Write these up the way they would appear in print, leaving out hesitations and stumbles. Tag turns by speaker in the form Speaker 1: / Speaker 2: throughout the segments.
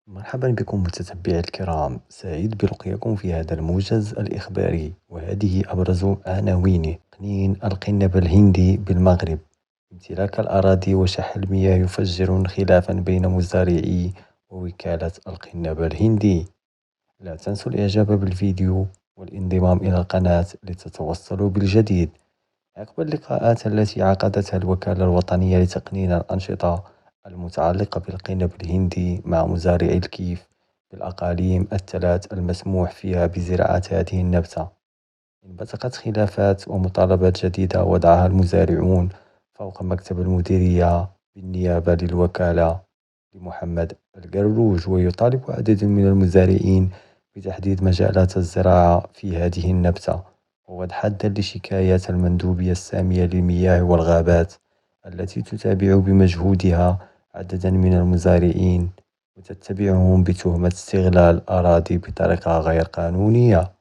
Speaker 1: مرحبا بكم متتبعي الكرام، سعيد بلقياكم في هذا الموجز الإخباري، وهذه أبرز عناوينه. قنين القنب الهندي بالمغرب، امتلاك الأراضي وشح المياه يفجر خلافا بين مزارعي ووكالة القنب الهندي. لا تنسوا الإعجاب بالفيديو والانضمام إلى القناة لتتوصلوا بالجديد. عقب اللقاءات التي عقدتها الوكالة الوطنية لتقنين الأنشطة المتعلقة بالقنب الهندي مع مزارعي الكيف بالأقاليم الثلاث المسموح فيها بزراعة هذه النبتة، انبثقت خلافات ومطالبات جديدة وضعها المزارعون فوق مكتب المديرية بالنيابة للوكالة لمحمد القروج، ويطالب عدد من المزارعين بتحديد مجالات الزراعة في هذه النبتة ووضع حدا لشكايات المندوبية السامية للمياه والغابات التي تتابع بمجهودها عددا من المزارعين وتتبعهم بتهمة استغلال أراضي بطريقة غير قانونية.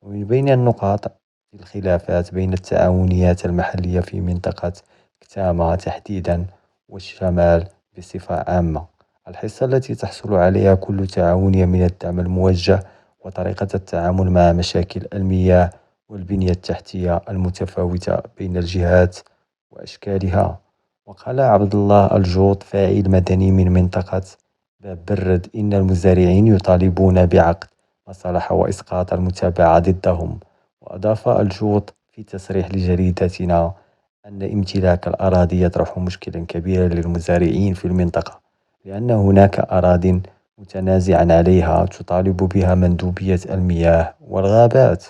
Speaker 1: ومن بين النقاط في الخلافات بين التعاونيات المحلية في منطقة كتامة تحديدا والشمال بصفة عامة، الحصة التي تحصل عليها كل تعاونية من الدعم الموجه وطريقة التعامل مع مشاكل المياه والبنية التحتية المتفاوتة بين الجهات وأشكالها. وقال عبد الله الجوط فاعل مدني من منطقة باب برد إن المزارعين يطالبون بعقد مصالحة وإسقاط المتابعة ضدهم. وأضاف الجوط في تصريح لجريدتنا أن امتلاك الأراضي يطرح مشكلا كبيرا للمزارعين في المنطقة، لأن هناك أراضٍ متنازعا عليها تطالب بها مندوبية المياه والغابات.